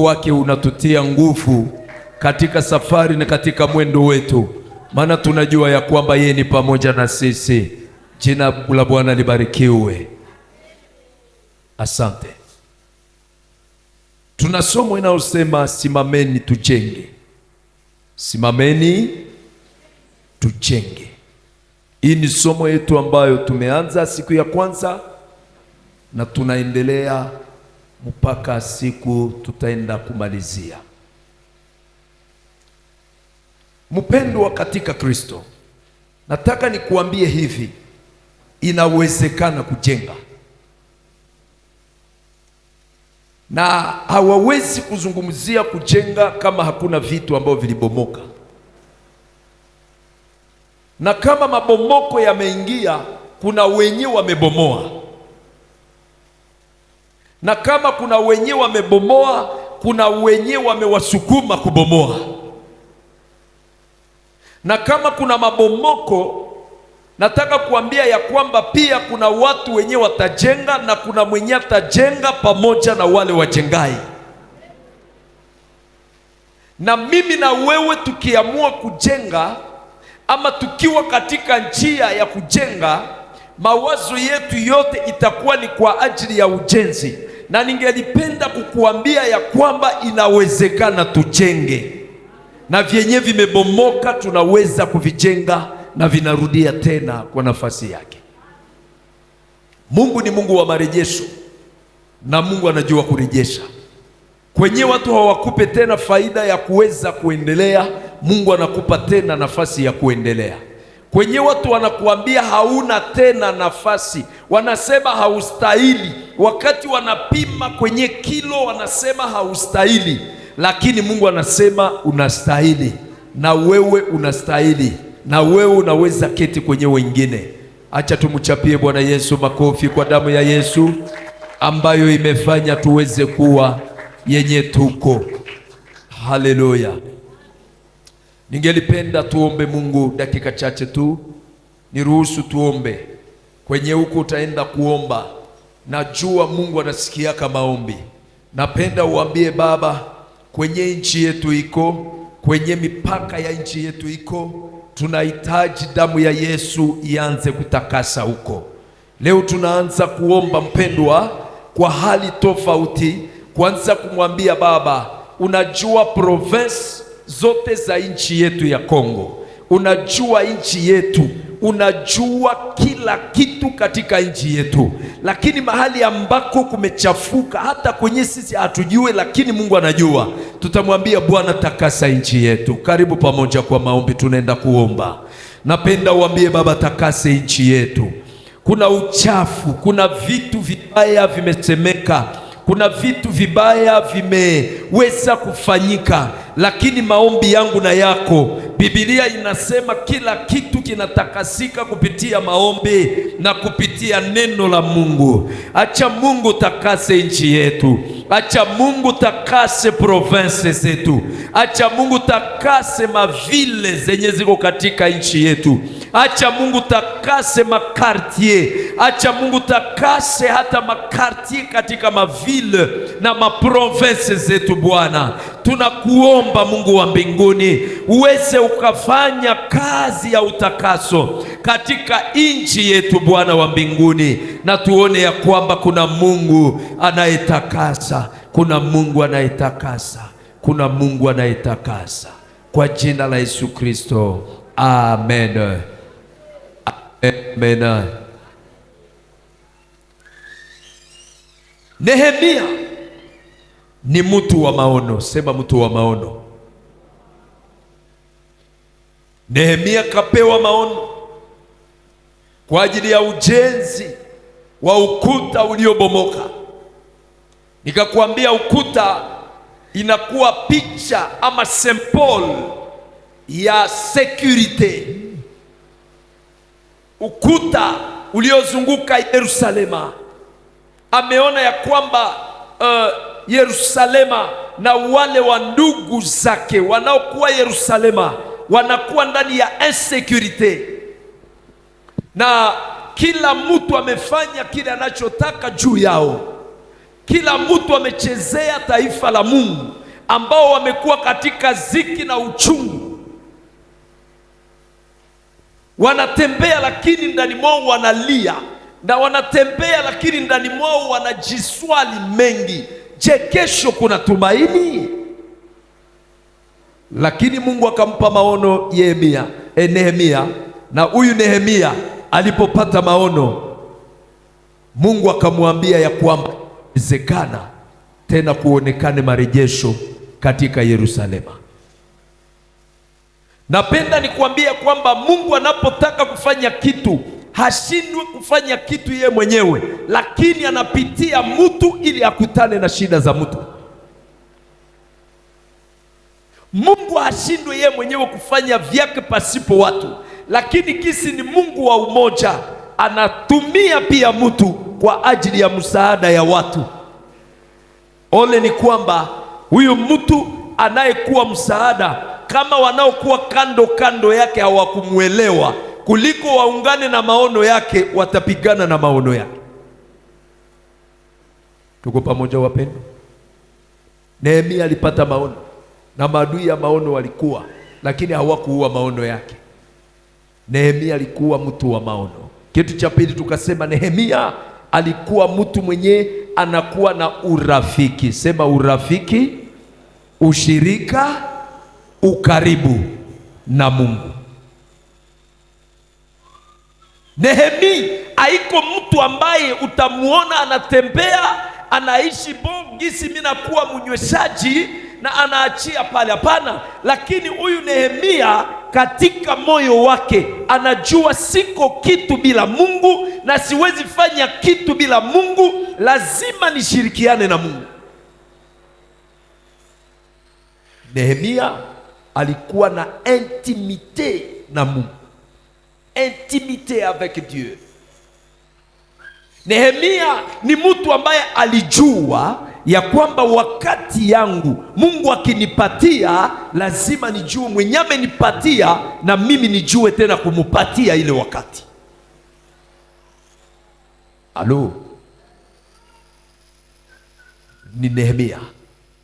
uwepo wake unatutia nguvu katika safari na katika mwendo wetu, maana tunajua ya kwamba yeye ni pamoja na sisi. Jina la Bwana libarikiwe. Asante. Tuna somo inayosema simameni tujenge. Simameni tujenge. Hii ni somo yetu ambayo tumeanza siku ya kwanza na tunaendelea mpaka siku tutaenda kumalizia. Mpendwa katika Kristo, nataka nikuambie hivi, inawezekana kujenga. Na hawawezi kuzungumzia kujenga kama hakuna vitu ambavyo vilibomoka. Na kama mabomoko yameingia, kuna wenyewe wamebomoa. Na kama kuna wenyewe wamebomoa, kuna wenyewe wamewasukuma kubomoa. Na kama kuna mabomoko, nataka kuambia ya kwamba pia kuna watu wenyewe watajenga na kuna mwenye atajenga pamoja na wale wajengai. Na mimi na wewe tukiamua kujenga ama tukiwa katika njia ya kujenga, mawazo yetu yote itakuwa ni kwa ajili ya ujenzi. Na ningelipenda kukuambia ya kwamba inawezekana tujenge. Na vyenye vimebomoka tunaweza kuvijenga na vinarudia tena kwa nafasi yake. Mungu ni Mungu wa marejesho, na Mungu anajua kurejesha. Kwenye watu hawakupe tena faida ya kuweza kuendelea, Mungu anakupa tena nafasi ya kuendelea. Kwenye watu wanakuambia hauna tena nafasi, wanasema haustahili, wakati wanapima kwenye kilo wanasema haustahili, lakini Mungu anasema unastahili, na wewe unastahili, na wewe unaweza keti kwenye wengine. Acha tumchapie Bwana Yesu makofi kwa damu ya Yesu ambayo imefanya tuweze kuwa yenye tuko. Haleluya. Ningelipenda tuombe Mungu dakika chache tu. Niruhusu tuombe. Kwenye huko utaenda kuomba, najua Mungu anasikia kama maombi. Napenda uambie Baba, kwenye nchi yetu iko, kwenye mipaka ya nchi yetu iko, tunahitaji damu ya Yesu ianze kutakasa huko. Leo tunaanza kuomba mpendwa kwa hali tofauti. Kwanza kumwambia Baba, unajua province zote za nchi yetu ya Kongo, unajua nchi yetu, unajua kila kitu katika nchi yetu, lakini mahali ambako kumechafuka hata kwenye sisi hatujue, lakini Mungu anajua. Tutamwambia Bwana, takasa nchi yetu. Karibu pamoja kwa maombi, tunaenda kuomba. Napenda uambie Baba, takase nchi yetu. Kuna uchafu, kuna vitu vibaya vimesemeka, kuna vitu vibaya vimeweza kufanyika, lakini maombi yangu na yako, Biblia inasema kila kitu kinatakasika kupitia maombi na kupitia neno la Mungu. Acha Mungu takase nchi yetu. Acha Mungu takase province zetu. Acha Mungu takase mavile zenye ziko katika nchi yetu. Acha Mungu takase makartier. Acha Mungu takase hata makartier katika mavile na maprovince zetu. Bwana, tunakuomba Mungu wa mbinguni, uweze ukafanya kazi ya utakaso katika nchi yetu Bwana wa mbinguni, na tuone ya kwamba kuna Mungu anayetakasa, kuna Mungu anayetakasa, kuna Mungu anayetakasa. Kwa jina la Yesu Kristo, amen. Amen. Nehemia ni mtu wa maono. Sema mtu wa maono. Nehemia kapewa maono kwa ajili ya ujenzi wa ukuta uliobomoka. Nikakwambia ukuta inakuwa picha ama symbol ya security. Ukuta uliozunguka Yerusalema, ameona ya kwamba Yerusalema na wale wa ndugu zake wanaokuwa Yerusalema wanakuwa ndani ya insecurity, na kila mtu amefanya kile anachotaka juu yao. Kila mtu amechezea taifa la Mungu, ambao wamekuwa katika ziki na uchungu. Wanatembea lakini ndani mwao wanalia, na wanatembea lakini ndani mwao wanajiswali mengi. Je, kesho kuna tumaini? Lakini Mungu akampa maono Nehemia, na huyu Nehemia alipopata maono, Mungu akamwambia ya kwamba inawezekana tena kuonekane marejesho katika Yerusalema. Napenda nikuambia kwamba Mungu anapotaka kufanya kitu hashindwi kufanya kitu yeye mwenyewe, lakini anapitia mtu ili akutane na shida za mtu. Mungu hashindwi yeye mwenyewe kufanya vyake pasipo watu, lakini kisi ni Mungu wa umoja, anatumia pia mtu kwa ajili ya msaada ya watu. Ole ni kwamba huyu mtu anayekuwa msaada, kama wanaokuwa kando kando yake hawakumuelewa, kuliko waungane na maono yake, watapigana na maono yake. Tuko pamoja wapendwa? Nehemia alipata maono na maadui ya maono walikuwa, lakini hawakuua maono yake. Nehemia alikuwa mtu wa maono. Kitu cha pili tukasema Nehemia alikuwa mtu mwenye anakuwa na urafiki. Sema urafiki, ushirika, ukaribu na Mungu. Nehemia haiko mtu ambaye utamuona anatembea anaishi gisi mimi nakuwa mnyweshaji na anaachia pale. Hapana, lakini huyu Nehemia katika moyo wake anajua siko kitu bila Mungu, na siwezi fanya kitu bila Mungu, lazima nishirikiane na Mungu. Nehemia alikuwa na intimite na Mungu, intimite avec Dieu. Nehemia ni mtu ambaye alijua ya kwamba wakati yangu Mungu akinipatia, lazima nijue mwenye amenipatia na mimi nijue tena kumupatia ile wakati. Alo, ni Nehemia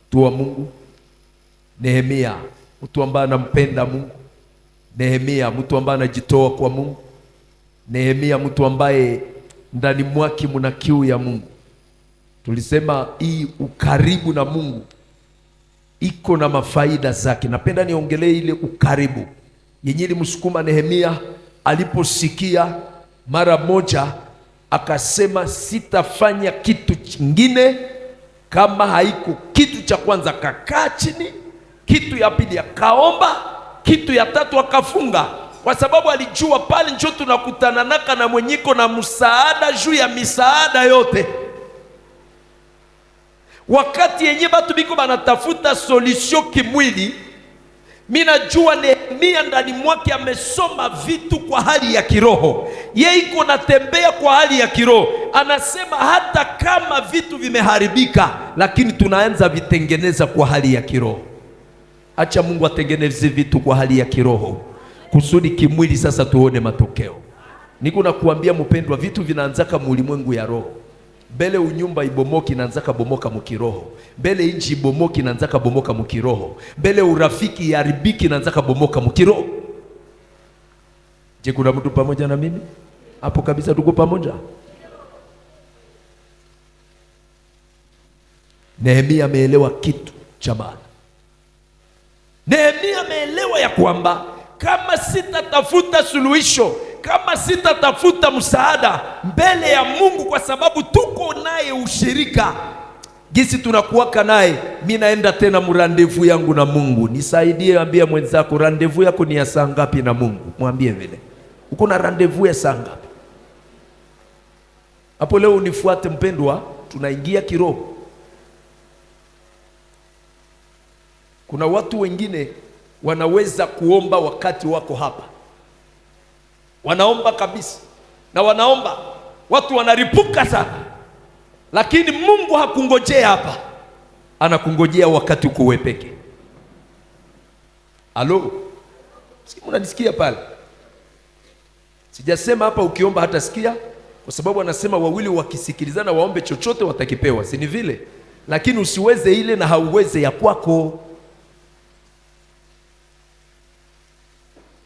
mtu wa Mungu. Nehemia mtu ambaye anampenda Mungu. Nehemia mtu ambaye anajitoa kwa Mungu. Nehemia mtu ambaye ndani mwake muna kiu ya Mungu. Tulisema hii ukaribu na Mungu iko na mafaida zake. Napenda niongelee ile ukaribu yenye ilimsukuma Nehemia. Aliposikia mara moja akasema, sitafanya kitu kingine kama haiko. Kitu cha kwanza akakaa chini, kitu ya pili akaomba, kitu ya tatu akafunga, kwa sababu alijua pale njo tunakutana naka na mwenyiko na msaada juu ya misaada yote. Wakati yenye batu biko banatafuta solution kimwili, mimi najua Nehemia ndani mwake amesoma vitu kwa hali ya kiroho. Yeye iko natembea kwa hali ya kiroho. Anasema hata kama vitu vimeharibika, lakini tunaanza vitengeneza kwa hali ya kiroho. Acha Mungu atengeneze vitu kwa hali ya kiroho, kusudi kimwili sasa tuone matokeo. Niko nakuambia mpendwa, vitu vinaanzaka mulimwengu ya roho. Mbele unyumba ibomoki inaanzaka bomoka mukiroho. Mbele inji ibomoki inaanzaka bomoka mukiroho. Mbele urafiki yaribiki inaanzaka bomoka mukiroho. Je, kuna mtu pamoja na mimi? Hapo kabisa tuko pamoja. Nehemia ameelewa kitu cha maana. Nehemia ameelewa ya kwamba kama sitatafuta suluhisho, kama sitatafuta msaada mbele ya Mungu, kwa sababu tuko naye ushirika, gisi tunakuwaka naye, mimi naenda tena mrandevu yangu na Mungu. Nisaidie, ambia mwenzako, randevu yako ni ya saa ngapi na Mungu? Mwambie vile, uko na randevu ya saa ngapi? Hapo leo unifuate mpendwa, tunaingia kiroho. Kuna watu wengine wanaweza kuomba wakati wako hapa, wanaomba kabisa na wanaomba, watu wanaripuka sana, lakini Mungu hakungojea hapa, anakungojea wakati uko wewe peke. Alo, si mnanisikia pale? Sijasema hapa ukiomba hata sikia, kwa sababu anasema wawili wakisikilizana waombe chochote watakipewa, si ni vile? Lakini usiweze ile na hauweze ya kwako.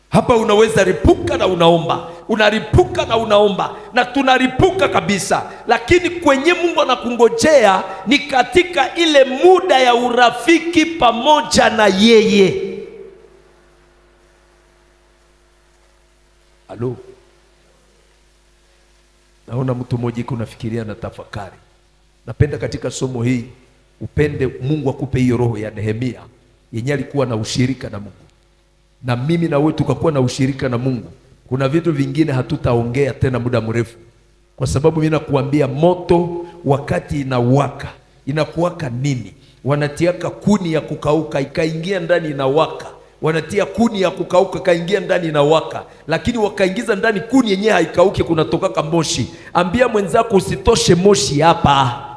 Hapa unaweza ripuka na unaomba, unaripuka na unaomba, na tunaripuka kabisa, lakini kwenye Mungu anakungojea ni katika ile muda ya urafiki pamoja na yeye. Halo, naona mtu mmoja iko nafikiria na tafakari. Napenda katika somo hii upende Mungu akupe hiyo roho ya Nehemia yenye alikuwa na ushirika na Mungu, na mimi na wewe tukakuwa na ushirika na Mungu. Kuna vitu vingine hatutaongea tena muda mrefu, kwa sababu mimi nakuambia moto wakati inawaka, inakuwaka nini? Wanatiaka kuni ya kukauka ikaingia ndani inawaka, wanatia kuni ya kukauka kaingia ndani inawaka, lakini wakaingiza ndani kuni yenyewe haikauki, kunatoka moshi. Ambia mwenzako usitoshe moshi hapa.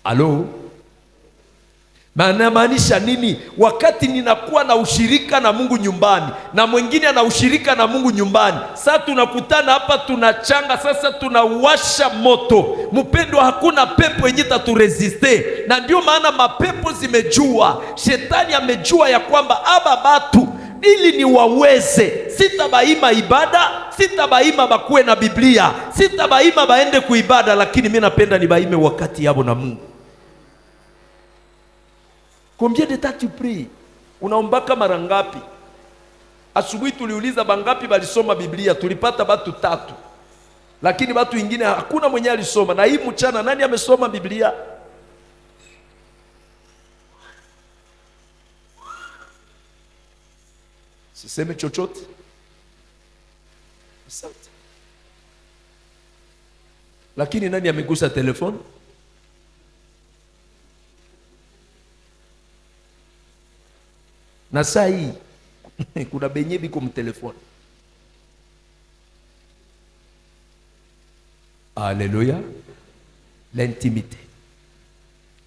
Halo, maana maanisha nini? Wakati ninakuwa na ushirika na Mungu nyumbani na mwingine ana ushirika na Mungu nyumbani, sasa tunakutana hapa, tunachanga, sasa tunawasha moto. Mpendwa, hakuna pepo yenye taturesiste, na ndio maana mapepo zimejua, shetani amejua ya kwamba aba batu ili ni waweze, sitabaima ibada, sitabaima bakuwe na Biblia, sitabaima baende kuibada, lakini mimi napenda nibaime wakati yabo na Mungu. Combien de temps tu pries? Unaombaka mara ngapi? Asubuhi tuliuliza bangapi balisoma Biblia, tulipata batu 3, lakini batu wengine hakuna mwenye alisoma. Na hii mchana nani amesoma Biblia? Siseme chochote. Asante. Lakini nani amegusa telefoni? Na saa hii kuna benye biko mtelefoni. Haleluya. L'intimité,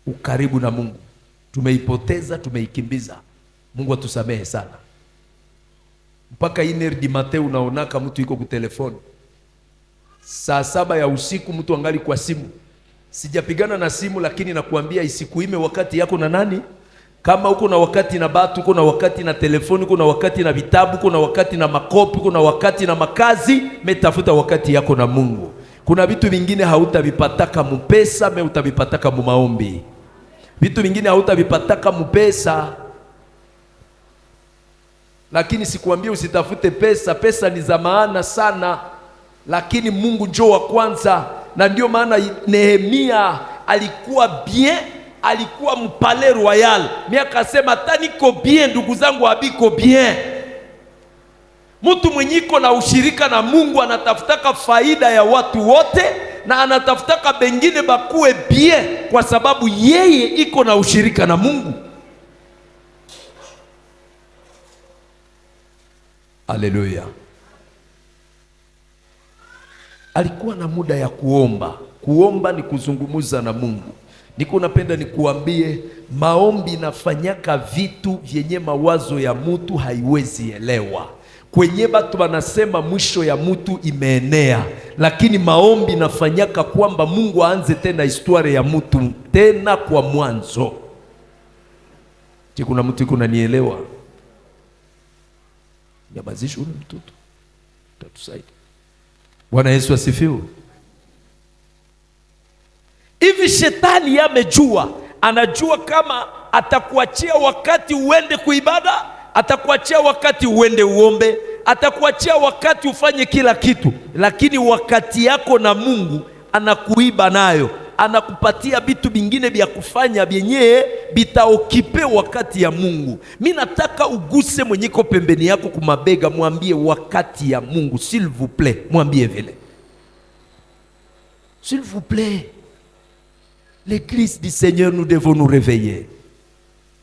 ukaribu na Mungu tumeipoteza, tumeikimbiza. Mungu atusamehe sana. Mpaka 1h du matin unaonaka mtu yuko kutelefoni, saa 7 ya usiku mtu angali kwa simu. Sijapigana na simu, lakini nakuambia isikuime wakati yako na nani. Kama uko na wakati na batu, uko na wakati na telefoni, uko na wakati na vitabu, uko na wakati na makopi, uko na wakati na makazi, metafuta wakati yako na Mungu. Kuna vitu vingine hautavipataka mpesa, utavipataka mu maombi. Vitu vingine hautavipataka mpesa. Lakini sikuambia usitafute pesa, pesa ni za maana sana, lakini Mungu njoo wa kwanza. Na ndio maana Nehemia alikuwa bien, alikuwa mpale royal. Mimi akasema hata niko bien, ndugu zangu habiko bien. Mtu mwenye iko na ushirika na Mungu anatafutaka faida ya watu wote, na anatafutaka bengine bakuwe bien, kwa sababu yeye iko na ushirika na Mungu. Haleluya. Alikuwa na muda ya kuomba. Kuomba ni kuzungumuza na Mungu. Niko napenda nikuambie, maombi nafanyaka vitu vyenye mawazo ya mutu haiwezi elewa. Kwenye batu wanasema mwisho ya mutu imeenea, lakini maombi nafanyaka kwamba Mungu aanze tena historia ya mutu tena kwa mwanzo. Je, kuna mtu iko nanielewa? Nyamazisha ule mtoto, tatusaidia. Bwana Yesu asifiwe. Hivi shetani amejua, anajua kama atakuachia wakati uende kuibada, atakuachia wakati uende uombe, atakuachia wakati ufanye kila kitu, lakini wakati yako na Mungu anakuiba nayo. Anakupatia vitu vingine vya kufanya vyenye bitaokipe wakati ya Mungu. Mimi nataka uguse mwenyeko pembeni yako kumabega, mwambie wakati ya Mungu, s'il vous plaît. Mwambie vile, s'il vous plaît. L'église du Seigneur, nous devons nous réveiller.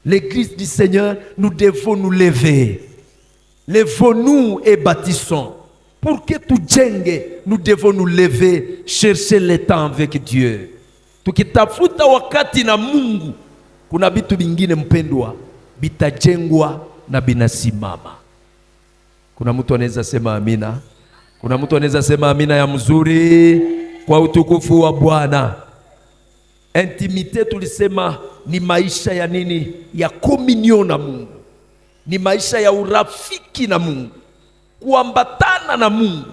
L'église du Seigneur, nous devons nous lever. Levons-nous et bâtissons. Pour que tujenge, nous devons nous lever, chercher le temps avec Dieu. Tukitafuta wakati na Mungu, kuna vitu vingine mpendwa, bitajengwa na binasimama. Kuna mtu anaweza sema amina? Kuna mtu anaweza sema amina ya mzuri kwa utukufu wa Bwana? Intimite tulisema ni maisha ya nini? Ya communion na Mungu. Ni maisha ya urafiki na Mungu, kuambatana na Mungu.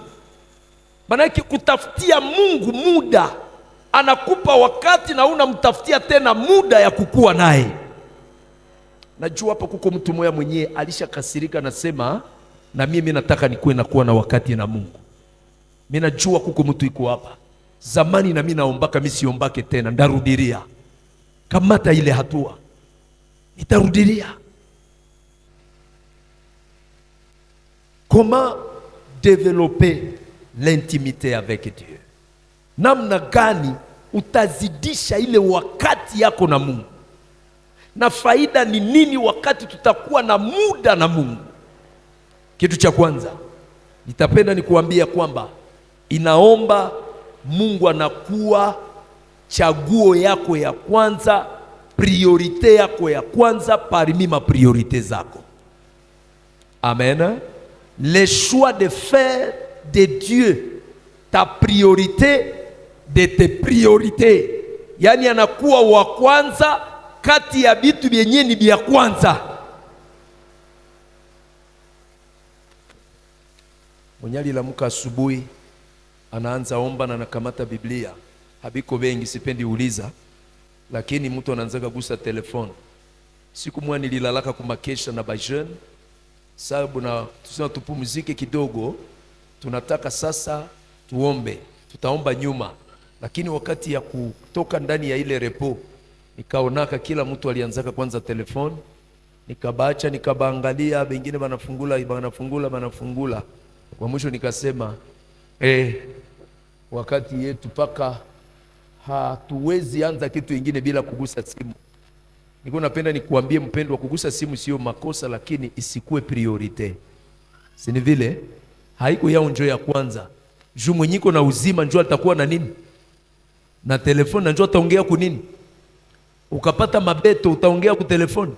Maanake kutafutia Mungu muda, anakupa wakati na unamtafutia tena muda ya kukua naye. Najua hapa kuko mtu mmoja mwenyewe alishakasirika, nasema na mimi nataka nikuwe nakuwa na wakati na Mungu. Mimi najua kuko mtu iko hapa zamani, na mimi naombaka, mimi siombake tena, ndarudilia. Kamata ile hatua, nitarudilia. Comment développer l'intimité avec Dieu? Namna gani utazidisha ile wakati yako na Mungu? Na faida ni nini wakati tutakuwa na muda na Mungu? Kitu cha kwanza nitapenda nikuambia kwamba inaomba Mungu anakuwa chaguo yako ya kwanza, priorite yako ya kwanza parmi ma priorite zako. Amen. Le choix de faire de Dieu ta priorité de tes priorités, yani anakuwa wa kwanza kati ya vitu vyenye ni vya kwanza. Mwenyali lamuka asubuhi anaanza omba na anakamata Biblia. Habiko bengi, sipendi uliza, lakini mtu anaanza kugusa telefone. Siku moja nililalaka kumakesha na bajeune, sababu na tusema tupumzike kidogo, tunataka sasa tuombe, tutaomba nyuma. Lakini wakati ya kutoka ndani ya ile repo, nikaonaka kila mtu alianzaka kwanza telefone, nikabacha nikabaangalia, wengine banafungula. Kwa mwisho nikasema wakati yetu paka hatuwezi anza kitu kingine bila kugusa simu. Niko napenda nikuambie mpendwa, kugusa simu sio makosa, lakini isikue priorite. Si ni vile? Haiko yao njoo ya kwanza. Juu mwenyiko na uzima njoo atakuwa na nini? Na telefoni, na njoo ataongea ku nini? Ukapata mabeto utaongea ku telefoni.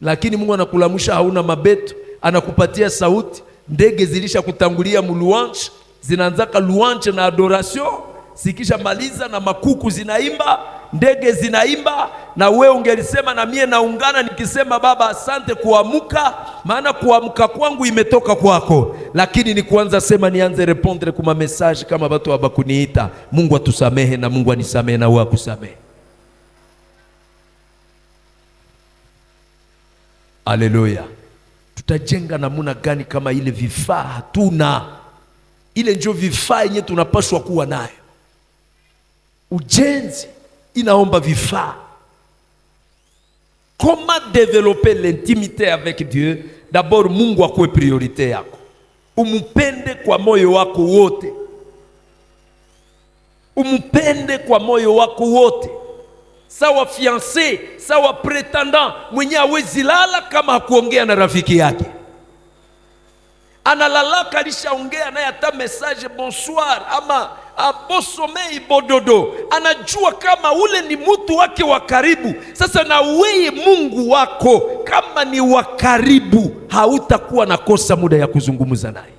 Lakini Mungu anakulamusha hauna mabeto, anakupatia sauti. Ndege zilisha kutangulia muluange, zinaanzaka louange na adoration, sikisha maliza na makuku zinaimba, ndege zinaimba, na wewe ungelisema na mie naungana nikisema Baba asante kuamuka, maana kuamuka kwangu imetoka kwako. Lakini ni kuanza sema nianze répondre kuma message kama watu abakuniita. Mungu atusamehe na Mungu anisamehe na wewe akusamehe. Haleluya. Tutajenga namuna gani kama ile vifaa hatuna? Ile ndio vifaa yenye tunapaswa kuwa nayo. Ujenzi inaomba vifaa. Comment développer l'intimité avec Dieu? D'abord Mungu akuwe priorite yako. Umupende kwa moyo wako wote. Umupende kwa moyo wako wote. Sawa fiancé, sawa pretendant, mwenye hawezi lala kama hakuongea na rafiki yake. Analalaka alishaongea naye hata message bonsoir ama bon sommeil bododo. Anajua kama ule ni mtu wake wa karibu. Sasa na wewe Mungu wako kama ni wa karibu, hautakuwa na kosa muda ya kuzungumza naye.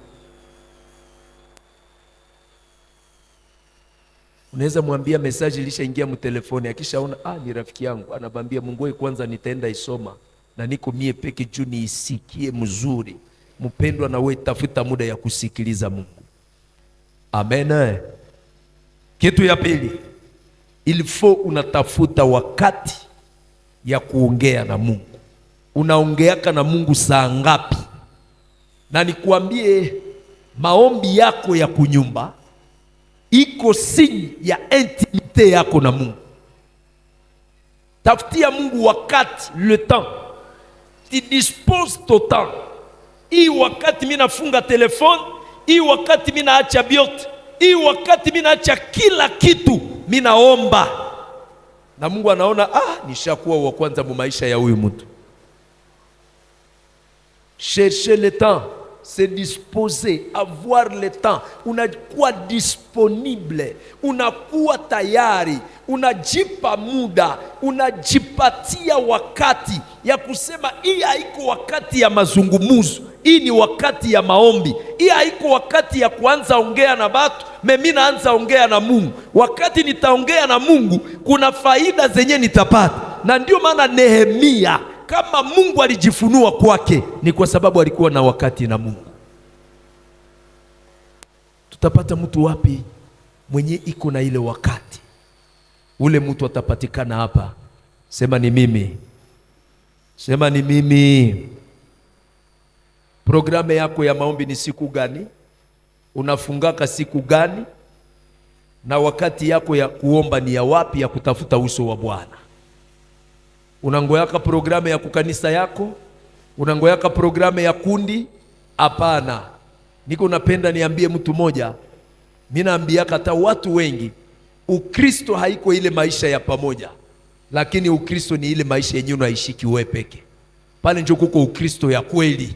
Unaweza mwambia message ilishaingia mtelefoni, akishaona ni rafiki yangu, anabambia Mungu wewe kwanza nitaenda isoma na niko mie peke juu niisikie mzuri. Mpendwa, na wewe tafuta muda ya kusikiliza Mungu. Amen. Kitu ya pili, il faut unatafuta wakati ya kuongea na Mungu. Unaongeaka na Mungu saa ngapi? Na nikuambie maombi yako ya kunyumba iko signe ya intimite yako na Mungu. Tafutia Mungu wakati, le temps. Tu disposes ton temps. Hii wakati mimi nafunga telefone, hii wakati mimi naacha biote, hii wakati mimi naacha kila kitu, mimi naomba. Na Mungu anaona nishakuwa wa kwanza mu maisha ya huyu mtu. Chercher le temps, se disposer, avoir le temps. Unakuwa disponible, unakuwa tayari, unajipa muda, unajipatia wakati ya kusema hii haiko wakati ya mazungumuzo, hii ni wakati ya maombi. Hii haiko wakati ya kuanza ongea na batu. Mimi naanza ongea na Mungu. Wakati nitaongea na Mungu, kuna faida zenye nitapata. Na ndio maana Nehemia, kama Mungu alijifunua kwake, ni kwa sababu alikuwa na wakati na Mungu. Tutapata mtu wapi mwenye iko na ile wakati? Ule mtu atapatikana hapa. Sema ni mimi. Sema ni mimi. Programu yako ya maombi ni siku gani? Unafungaka siku gani? Na wakati yako ya kuomba ni ya wapi, ya kutafuta uso wa Bwana? Unangoyaka programu ya kukanisa yako? Unangoyaka programu ya kundi? Hapana. Niko napenda niambie mtu moja. Mimi naambiaka hata watu wengi, Ukristo haiko ile maisha ya pamoja, lakini Ukristo ni ile maisha yenyewe unaishiki wewe peke. Pale ndio kuko Ukristo ya kweli.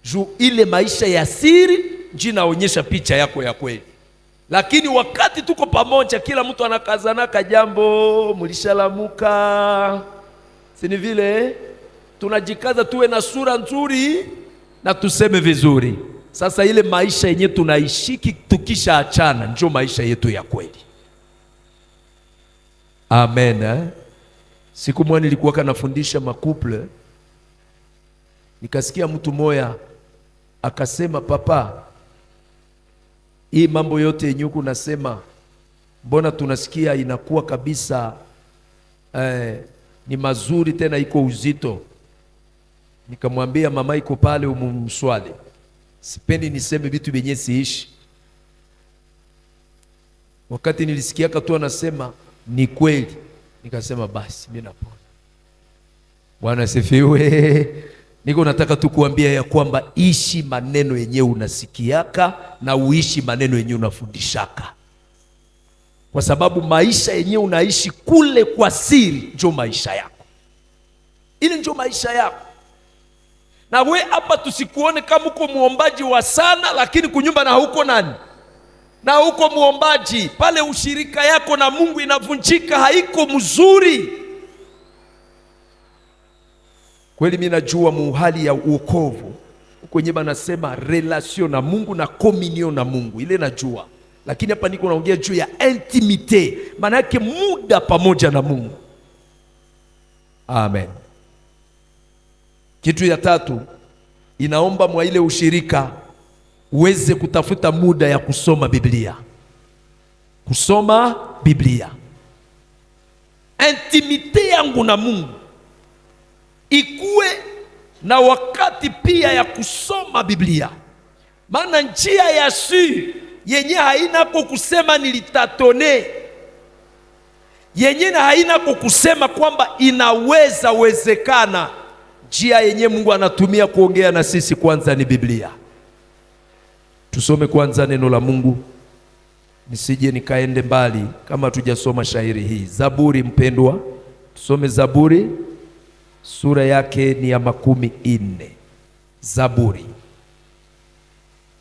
Juu ile maisha ya siri ndio inaonyesha picha yako ya kweli. Lakini wakati tuko pamoja, kila mtu anakazanaka jambo, mlishalamuka, si ni vile? Tunajikaza tuwe na sura nzuri na tuseme vizuri. Sasa ile maisha yenyewe tunaishiki tukisha achana, ndio maisha yetu ya kweli. Amen. Siku moja nilikuwa kanafundisha makuple, nikasikia mtu moya akasema, papa, hii mambo yote yenye uko nasema, mbona tunasikia inakuwa kabisa ni mazuri tena iko uzito. Nikamwambia, mama iko pale umumswali. Sipendi niseme vitu vyenye siishi. Wakati nilisikia tu anasema ni kweli, nikasema basi mimi napona. Bwana sifiwe. Niko nataka tu kuambia ya kwamba ishi maneno yenyewe unasikiaka na uishi maneno yenyewe unafundishaka, kwa sababu maisha yenyewe unaishi kule kwa siri ndio maisha yako. Ile ndio maisha yako. Na we hapa tusikuone kama uko muombaji wa sana, lakini kunyumba na huko nani? Na huko muombaji. Pale ushirika yako na Mungu inavunjika, haiko mzuri. Kweli mimi najua muhali ya uokovu kwenye banasema relation na Mungu na communion na Mungu, ile najua. Lakini hapa niko naongea juu ya intimite, maana yake muda pamoja na Mungu. Amen. Kitu ya tatu, inaomba mwa ile ushirika uweze kutafuta muda ya kusoma Biblia. Kusoma Biblia. Intimite yangu na Mungu ikuwe na wakati pia ya kusoma Biblia. Maana njia ya siri yenye haina kusema nilitatone, yenye haina kusema kwamba inaweza wezekana. Njia yenye Mungu anatumia kuongea na sisi kwanza ni Biblia. Tusome kwanza neno la Mungu, nisije nikaende mbali kama tujasoma shairi hii. Zaburi mpendwa, tusome Zaburi, sura yake ni ya 40.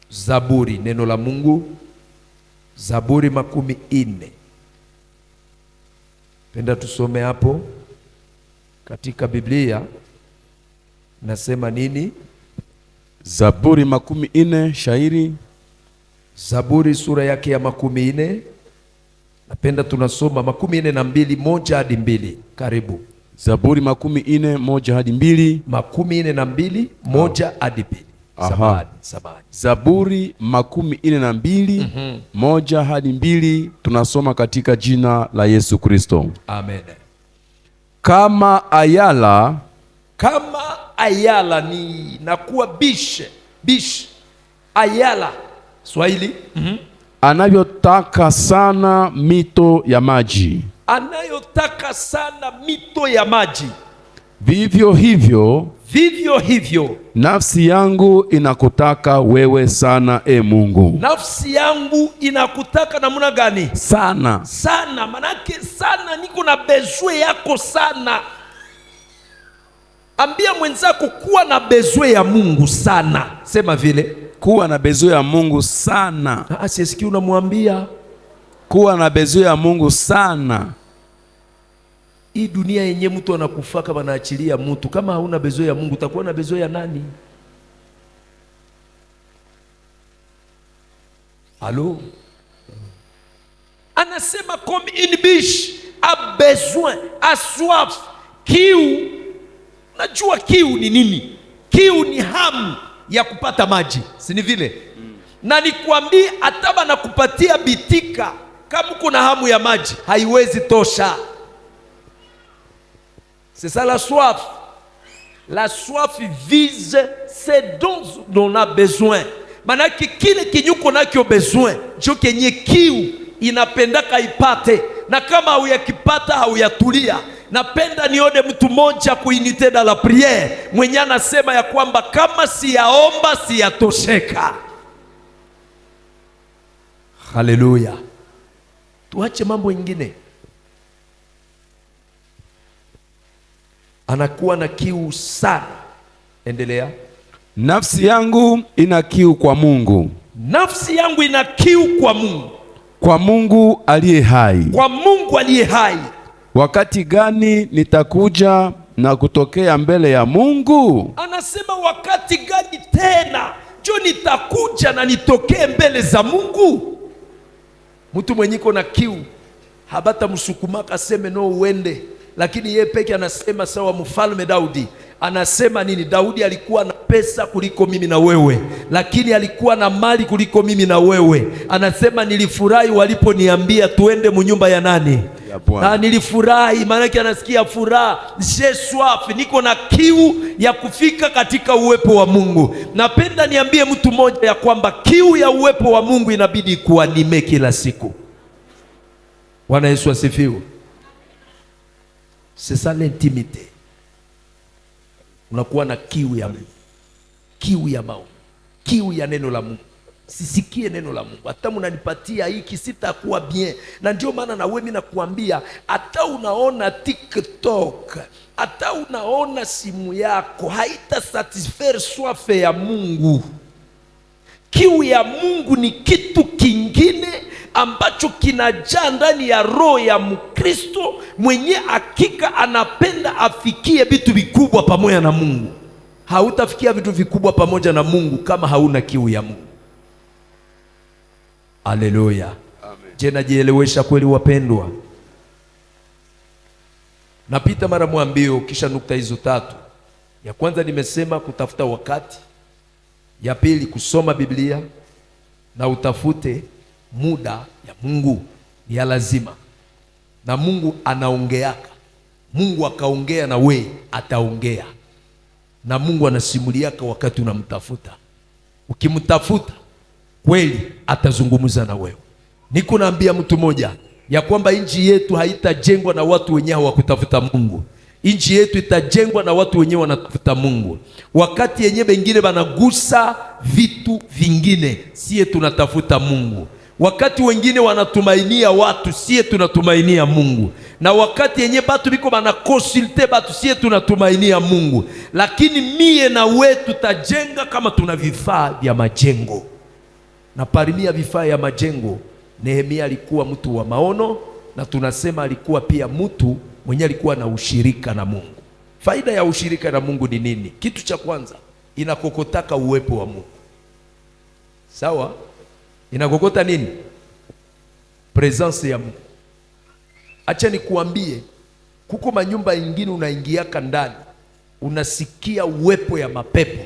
Zaburi, neno la Mungu, Zaburi 40. Penda tusome hapo katika Biblia. Nasema nini? Zaburi 40 shairi. Zaburi sura yake ya 40. Napenda tunasoma 42 1 hadi 2. Karibu. Zaburi 40 1 hadi 2. 42 1 hadi 2. Samahani. Zaburi 42 1 hadi 2. Tunasoma katika jina la Yesu Kristo. Amen. Kama ayala ni nakuwa bish ayala Swahili. Anavyotaka sana mito ya maji. Anayotaka sana mito ya maji. Vivyo hivyo nafsi yangu inakutaka wewe sana, e Mungu. Nafsi yangu inakutaka namna gani? Sana, manake sana niko na bezwe yako sana. Ambia mwenzako kuwa na bezwe ya Mungu sana. Sema vile, kuwa na bezwe ya Mungu sana. Sisikii unamwambia kuwa na bezwe ya Mungu sana. Hii dunia yenye mtu anakufaka wanaachilia mtu. Kama hauna bezwe ya Mungu utakuwa na bezwe ya nani? Allô? Anasema comme une biche a besoin, a soif. Kiu, najua kiu ni nini? Kiu ni hamu ya kupata maji, si ni vile? Na nikwambie ataba na kupatia bitika, kama kuna hamu ya maji haiwezi tosha. C'est ça la soif. La soif vise ce dont on a besoin. Manake kile kinyuko nakyo besoin ndio kenye kiu inapendaka ipate, na kama hauyakipata hauyatulia. Napenda nione mtu mmoja kuinite dans la prière mwenye anasema ya kwamba kama siyaomba siyatosheka. Haleluya. Tuache mambo ingine. Anakuwa na kiu sana. Endelea. Nafsi yangu ina kiu kwa Mungu. Nafsi yangu ina kiu kwa Mungu. Kwa Mungu aliye hai. Kwa Mungu aliye hai. Wakati gani nitakuja na kutokea mbele ya Mungu? Anasema wakati gani tena ndio nitakuja na nitokee mbele za Mungu? Mtu mwenye iko na kiu habata msukumaka aseme no uende, lakini yeye peke anasema sawa mfalme Daudi. Anasema nini? Daudi alikuwa na pesa kuliko mimi na wewe, lakini alikuwa na mali kuliko mimi na wewe. Anasema nilifurahi waliponiambia tuende munyumba ya nani? Na nilifurahi, maana yake anasikia furaha. J'ai soif, niko na kiu ya kufika katika uwepo wa Mungu. Napenda niambie mtu mmoja ya kwamba kiu ya uwepo wa Mungu inabidi kuanime kila siku. Bwana Yesu asifiwe. C'est ça l'intimité. Unakuwa na kiu ya Mungu, kiu ya maombi, kiu ya neno la Mungu. Sisikie neno la Mungu, hata mnanipatia hiki sitakuwa bien. Na ndio maana na wewe mimi nakuambia, hata unaona TikTok, hata unaona simu yako, haita satisfaire soif ya Mungu. Kiu ya Mungu ni kitu kingine ambacho kinajaa ndani ya roho ya Mkristo mwenye hakika anapenda afikie vitu vikubwa pamoja na Mungu. Hautafikia vitu vikubwa pamoja na Mungu kama hauna kiu ya Mungu. Haleluya. Amen. Je, najielewesha kweli wapendwa? Napita mara mwambio kisha nukta hizo tatu. Ya kwanza nimesema kutafuta wakati. Ya pili kusoma Biblia na utafute muda ya Mungu ni ya lazima. Na Mungu anaongeaka. Mungu akaongea na we ataongea. Na Mungu anasimuliaka wakati unamtafuta. Ukimtafuta kweli atazungumza na wewe. Niko naambia mtu moja ya kwamba nchi yetu haitajengwa na watu wenyewe hawakutafuta Mungu. Nchi yetu itajengwa na watu wenyewe wanatafuta Mungu. Wakati yenyewe wengine wanagusa vitu vingine, sie tunatafuta Mungu. Wakati wengine wanatumainia watu, sie tunatumainia Mungu. Na wakati yenye batu biko banakonsulte batu, sie tunatumainia Mungu. Lakini mie na we tutajenga kama tuna vifaa vya majengo. Na parimia vifaa ya majengo, Nehemia alikuwa mtu wa maono, na tunasema alikuwa pia mtu mwenye alikuwa na ushirika na Mungu. Faida ya ushirika na Mungu ni nini? Kitu cha kwanza, inakokotaka uwepo wa Mungu. Sawa? Inakokota nini? Presence ya Mungu. Acha nikuambie, kuko manyumba ingine unaingiaka ndani, unasikia uwepo ya mapepo.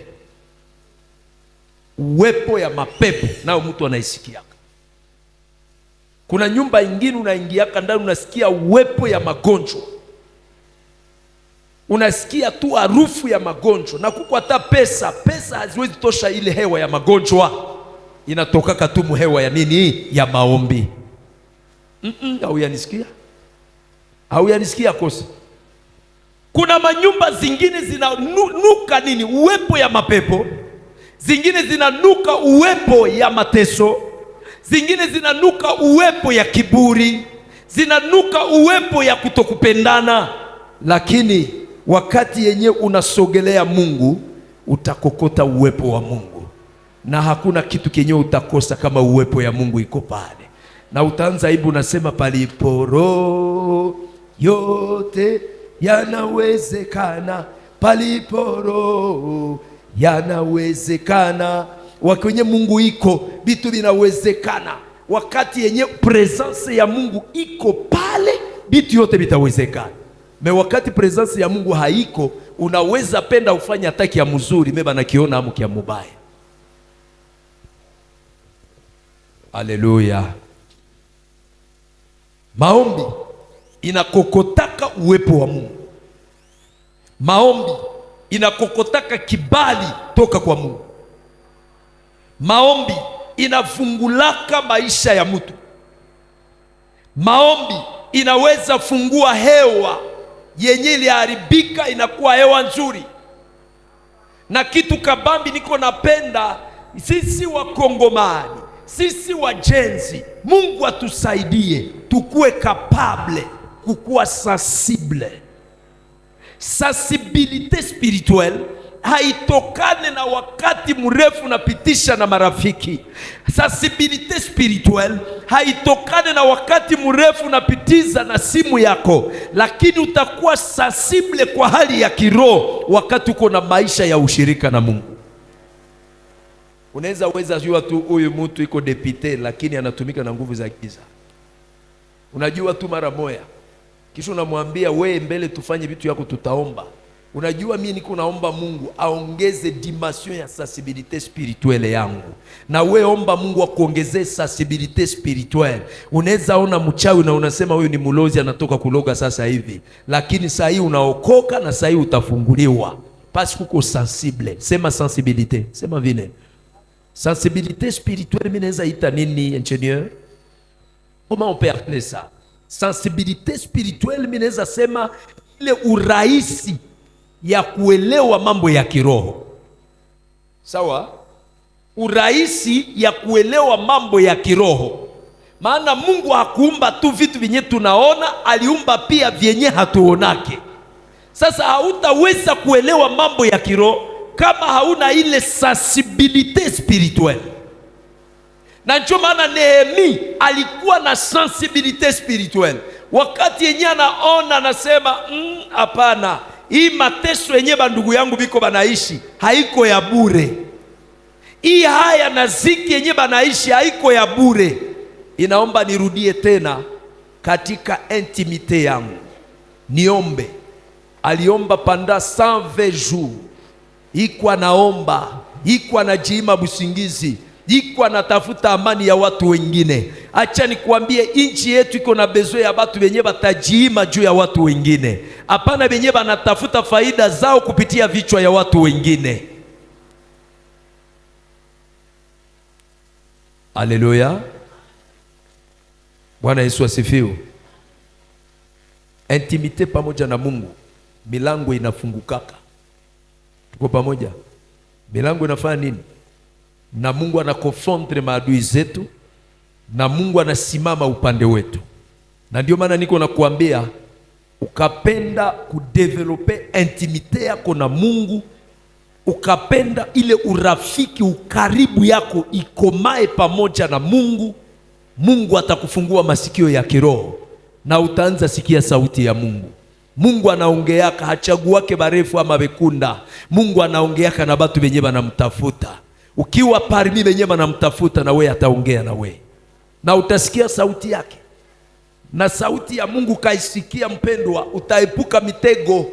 Uwepo ya mapepo nao mtu anaisikiaka. Kuna nyumba ingine unaingiaka ndani, unasikia uwepo ya magonjwa. Unasikia tu harufu ya magonjwa. Na kuko hata pesa haziwezi tosha ile hewa ya magonjwa. Inatokaka tu hewa ya nini? Ya maombi. Hauyanisikia? Hauyanisikia kosa? Kuna manyumba zingine zinanuka nini? Uwepo ya mapepo. Zingine zinanuka uwepo ya mateso. Zingine zinanuka uwepo ya kiburi. Zinanuka uwepo ya kutokupendana. Lakini wakati yenye unasogelea Mungu, utakokota uwepo wa Mungu. Na hakuna kitu kenye utakosa kama uwepo ya Mungu iko pale. Na utaanza hivi unasema, palipo roho yote yanawezekana, palipo roho yanawezekana, wakwenye Mungu iko, vitu vinawezekana. Wakati yenye presence ya Mungu iko pale, vitu yote vitawezekana. Me wakati presence ya Mungu haiko, unaweza penda ufanye ataki ya mzuri, meba nakiona amu kia mubaya. Haleluya. Maombi inakokotaka uwepo wa Mungu. Maombi inakokotaka kibali toka kwa Mungu. Maombi inafungulaka maisha ya mtu. Maombi inaweza fungua hewa yenye iliharibika inakuwa hewa nzuri. Na kitu kabambi niko napenda sisi Wakongomani, sisi wajenzi, Mungu atusaidie tukue capable kukuwa sensible. Sensibilité spirituelle haitokane na wakati mrefu napitisha na marafiki. Sensibilité spirituelle haitokane na wakati mrefu napitiza na simu yako, lakini utakuwa sensible kwa hali ya kiroho wakati uko na maisha ya ushirika na Mungu. Unaweza jua tu huyu mtu iko depute lakini anatumika na nguvu za giza. Unajua tu mara moja. Kisha unamwambia wewe mbele tufanye vitu yako tutaomba. Unajua mimi niko naomba Mungu aongeze dimension ya sensibilité spirituelle yangu. Na wewe omba Mungu akuongezee sensibilité spirituelle. Unaweza ona mchawi na unasema huyu ni mulozi anatoka kuloga sasa hivi. Lakini saa hii unaokoka na saa hii utafunguliwa. Parce kuko sensible. Sema sensibilité. Sema vile. Sensibilité spirituelle mimi naweza ita nini ingénieur? Comment on peut appeler ça? Sensibilité spirituelle mimi naweza sema ile urahisi ya kuelewa mambo ya kiroho. Sawa? Urahisi ya kuelewa mambo ya kiroho. Maana Mungu hakuumba tu vitu vyenye tunaona, aliumba pia vyenye hatuonake. Sasa hautaweza kuelewa mambo ya kiroho kama hauna ile sensibilité spirituelle. Na ndio maana Nehemi alikuwa na sensibilité spirituelle. Wakati yenye anaona anasema hapana, hii mateso yenye bandugu yangu biko banaishi haiko ya bure. Hii haya na ziki yenye banaishi haiko ya bure. Inaomba nirudie tena katika intimite yangu. Niombe. Aliomba panda 120 jours. Iko anaomba, iko anajiima busingizi, iko anatafuta amani ya watu wengine. Acha nikuambie, inchi yetu iko na besoin ya watu wenye batajiima juu ya watu wengine. Hapana wenye banatafuta faida zao kupitia vichwa ya watu wengine. Haleluya. Bwana Yesu asifiwe. Intimite pamoja na Mungu, milango inafungukaka. Tuko pamoja? Milango inafanya nini? Na Mungu anakonfrontre maadui zetu, na Mungu anasimama upande wetu. Na ndio maana niko nakuambia, ukapenda kudevelope intimite yako na Mungu, ukapenda ile urafiki, ukaribu yako ikomae pamoja na Mungu, Mungu atakufungua masikio ya kiroho na utaanza sikia sauti ya Mungu. Mungu anaongeaka, hachaguake barefu ama bekunda. Mungu anaongeaka na batu benye banamtafuta. Ukiwa parmi benye banamtafuta, na we ataongea na we, na utasikia sauti yake. Na sauti ya Mungu kaisikia, mpendwa, utaepuka mitego.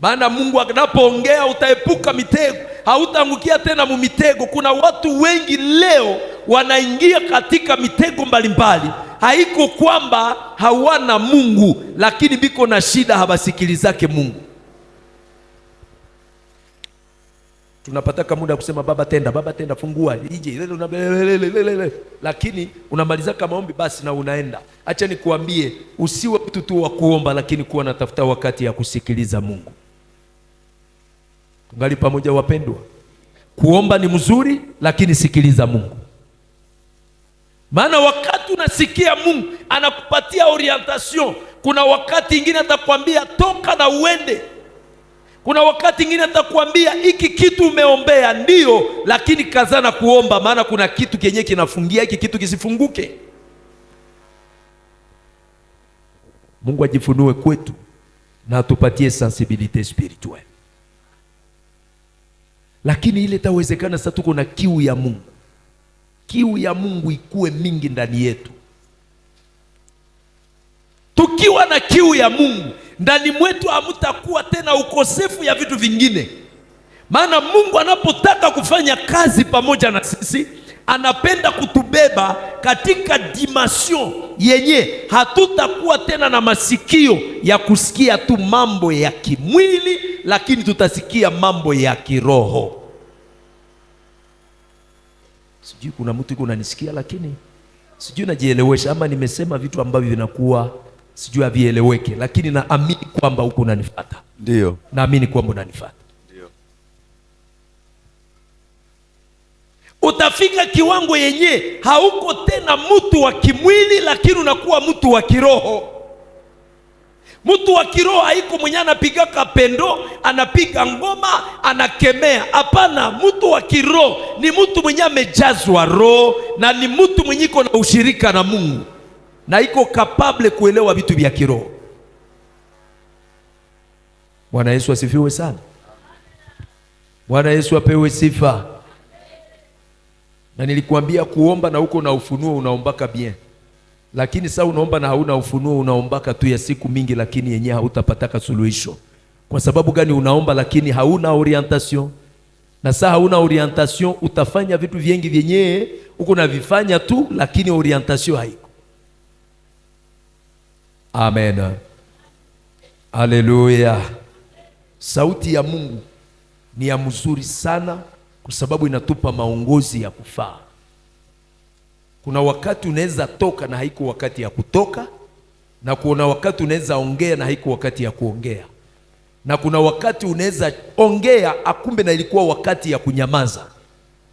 Maana Mungu anapoongea utaepuka mitego, hautaangukia tena mu mitego. Kuna watu wengi leo wanaingia katika mitego mbalimbali. Haiko kwamba hawana Mungu, lakini biko na shida, habasikilizake Mungu. Tunapataka muda kusema baba tenda, fungua ije, lakini unamalizaka maombi basi na unaenda. Acha nikuambie, usiwe mtu tu wa kuomba, lakini kuwa natafuta wakati ya kusikiliza Mungu. Tungali pamoja wapendwa? Kuomba ni mzuri, lakini sikiliza Mungu. Maana wakati unasikia Mungu anakupatia orientation, kuna wakati ingine atakwambia toka na uende. Kuna wakati ingine atakwambia hiki kitu umeombea ndio, lakini kazana kuomba, maana kuna kitu kenye kinafungia hiki kitu kisifunguke. Mungu ajifunue kwetu na atupatie sensibilité spirituelle. Lakini ile itawezekana sasa tuko na kiu ya Mungu. Kiu ya Mungu ikuwe mingi ndani yetu. Tukiwa na kiu ya Mungu ndani mwetu, hamutakuwa tena ukosefu ya vitu vingine. Maana Mungu anapotaka kufanya kazi pamoja na sisi, anapenda kutubeba katika dimension yenye hatutakuwa tena na masikio ya kusikia tu mambo ya kimwili, lakini tutasikia mambo ya kiroho. Sijui kuna mtu yuko unanisikia, lakini sijui najielewesha ama nimesema vitu ambavyo vinakuwa sijui havieleweke, lakini naamini kwamba uko unanifuata. Ndio. Naamini kwamba unanifuata. Ndio. Utafika kiwango yenye hauko tena mtu wa kimwili, lakini unakuwa mtu wa kiroho. Mtu wa kiroho haiko mwenye anapiga kapendo, anapiga ngoma, anakemea. Hapana, mtu wa kiroho ni mtu mwenye amejazwa roho na ni mtu mwenye iko na ushirika na Mungu na iko capable kuelewa vitu vya kiroho. Bwana Yesu asifiwe sana. Bwana Yesu apewe sifa. Na nilikuambia kuomba na uko na ufunuo unaombaka bien. Lakini sasa unaomba na hauna ufunuo, unaombaka tu ya siku mingi, lakini yenyewe hautapataka suluhisho. Kwa sababu gani? Unaomba lakini hauna orientation. Na sasa hauna orientation, utafanya vitu vingi vyenyewe uko na vifanya tu, lakini orientation haiko. Amen. Haleluya. Sauti ya Mungu ni ya mzuri sana, kwa sababu inatupa maongozi ya kufaa. Kuna wakati unaweza toka na haiko wakati ya kutoka, na kuna wakati unaweza ongea na haiko wakati ya kuongea, na kuna wakati unaweza ongea akumbe na ilikuwa wakati ya kunyamaza.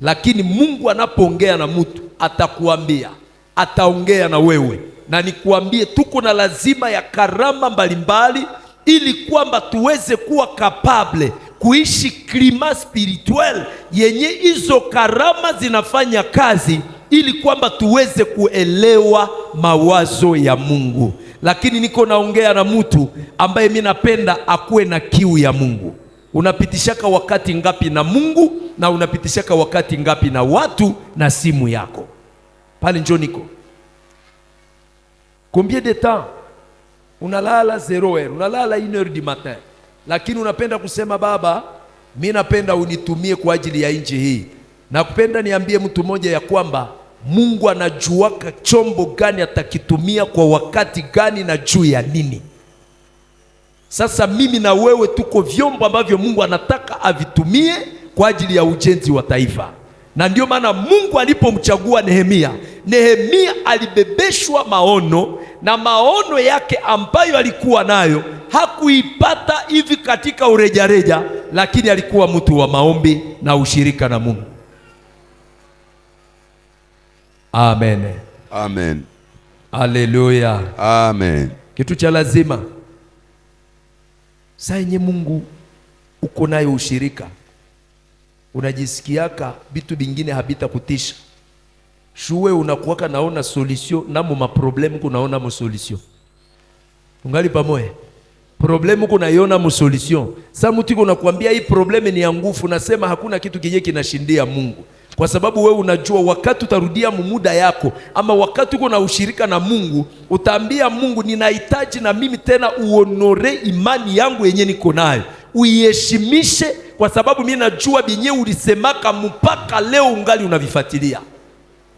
Lakini Mungu anapoongea na mtu atakuambia, ataongea na wewe. Na nikuambie, tuko na lazima ya karama mbalimbali ili kwamba tuweze kuwa capable kuishi klima spirituel yenye hizo karama zinafanya kazi, ili kwamba tuweze kuelewa mawazo ya Mungu. Lakini niko naongea na mtu ambaye mimi napenda akuwe na kiu ya Mungu. Unapitishaka wakati ngapi na Mungu, na unapitishaka wakati ngapi na watu na simu yako? Pale njoo niko. Combien de temps unalala 0h, unalala 1h du matin, lakini unapenda kusema Baba, mimi napenda unitumie kwa ajili ya nchi hii. Na kupenda niambie mtu mmoja ya kwamba Mungu anajuaka chombo gani atakitumia kwa wakati gani na juu ya nini. Sasa mimi na wewe tuko vyombo ambavyo Mungu anataka avitumie kwa ajili ya ujenzi wa taifa. Na ndio maana Mungu alipomchagua Nehemia, Nehemia alibebeshwa maono, na maono yake ambayo alikuwa nayo hakuipata hivi katika urejareja, lakini alikuwa mtu wa maombi na ushirika na Mungu. Amen. Amen. Haleluya. Amen. Kitu cha lazima saa yenye Mungu uko nayo ushirika, unajisikiaka vitu vingine habita kutisha. Shuwe unakuwaka naona solution na mu problem kunaona mu solution. Ungali pamoja? Problem kunaiona mu solution. Sasa mtu yuko nakwambia hii problem ni ya nguvu, nasema hakuna kitu kinye kinashindia Mungu. Kwa sababu wewe unajua wakati utarudia muda yako, ama wakati uko na ushirika na Mungu, utaambia Mungu, ninahitaji na mimi tena uonore imani yangu yenye niko nayo, uiheshimishe, kwa sababu mimi najua binye ulisemaka mpaka leo ungali unavifuatilia.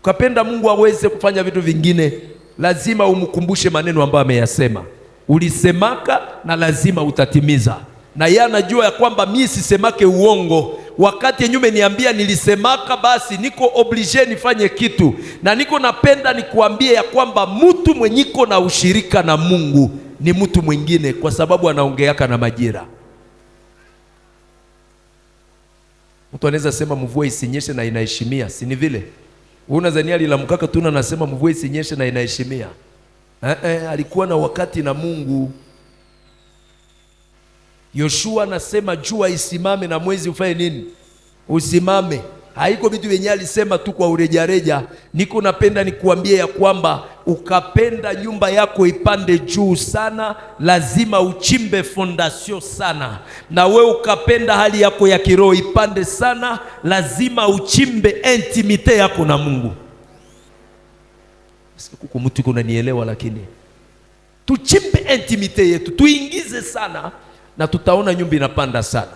Ukapenda Mungu aweze kufanya vitu vingine, lazima umkumbushe maneno ambayo ameyasema. Ulisemaka na lazima utatimiza. Na yeye anajua ya kwamba mimi sisemake uongo. Wakati nyume niambia nilisemaka, basi niko oblige nifanye kitu. Na niko napenda nikuambie ya kwamba mtu mwenyiko na ushirika na Mungu ni mtu mwingine, kwa sababu anaongeaka na majira. Mtu anaweza sema mvua isinyeshe na inaheshimia, si ni vile? Unadhania alilamkaka tu na nasema mvua isinyeshe na inaheshimia? Alikuwa na wakati na Mungu. Yoshua anasema jua isimame na mwezi ufanye nini? Usimame. haiko vitu vyenye alisema tu kwa urejareja. Niko napenda nikuambie ya kwamba ukapenda nyumba yako ipande juu sana, lazima uchimbe fondasio sana. Na we ukapenda hali yako ya kiroho ipande sana, lazima uchimbe intimite yako na Mungu. Kuko mtu kuna nielewa, lakini tuchimbe intimite yetu, tuingize sana, na tutaona nyumba inapanda sana.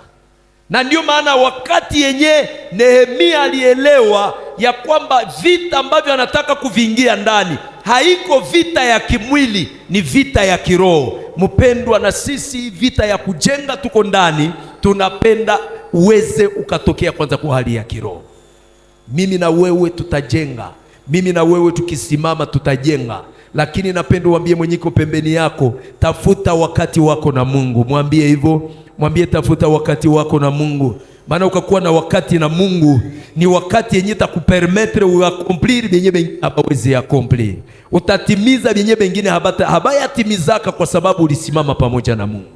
Na ndio maana wakati yenye Nehemia alielewa ya kwamba vita ambavyo anataka kuvingia ndani haiko vita ya kimwili, ni vita ya kiroho. Mpendwa, na sisi vita ya kujenga tuko ndani, tunapenda uweze ukatokea kwanza kwa hali ya kiroho. Mimi na wewe tutajenga, mimi na wewe tukisimama tutajenga. Lakini napenda uambie mwenyeko pembeni yako, tafuta wakati wako na Mungu. Mwambie hivyo, mwambie tafuta wakati wako na Mungu. Maana ukakuwa na wakati na Mungu ni wakati yenye takupermettre uakomplir benye bengine habawezi akomplir. Utatimiza benye bengine habayatimizaka kwa sababu ulisimama pamoja na Mungu.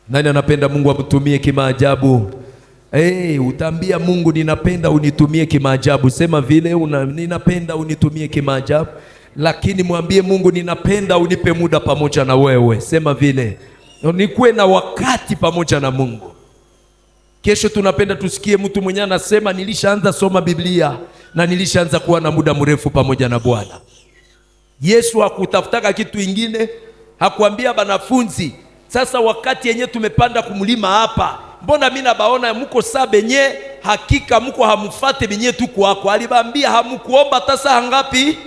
Nani anapenda Mungu amtumie kimaajabu? Utaambia Mungu, ninapenda unitumie kimaajabu. Sema vile ninapenda unitumie kimaajabu. Lakini mwambie Mungu, ninapenda unipe muda pamoja na wewe. Sema vile nikuwe na wakati pamoja na Mungu. Kesho tunapenda tusikie mtu mwenye anasema nilishaanza soma Biblia na nilishaanza kuwa na muda mrefu pamoja na Bwana. Yesu hakutafutaka kitu ingine, hakuambia banafunzi sasa wakati yenye tumepanda kumlima hapa, mbona mimi nabaona mko saa benye hakika mko hamufate benye tuko wako. Alibaambia hamukuomba hata saa ngapi?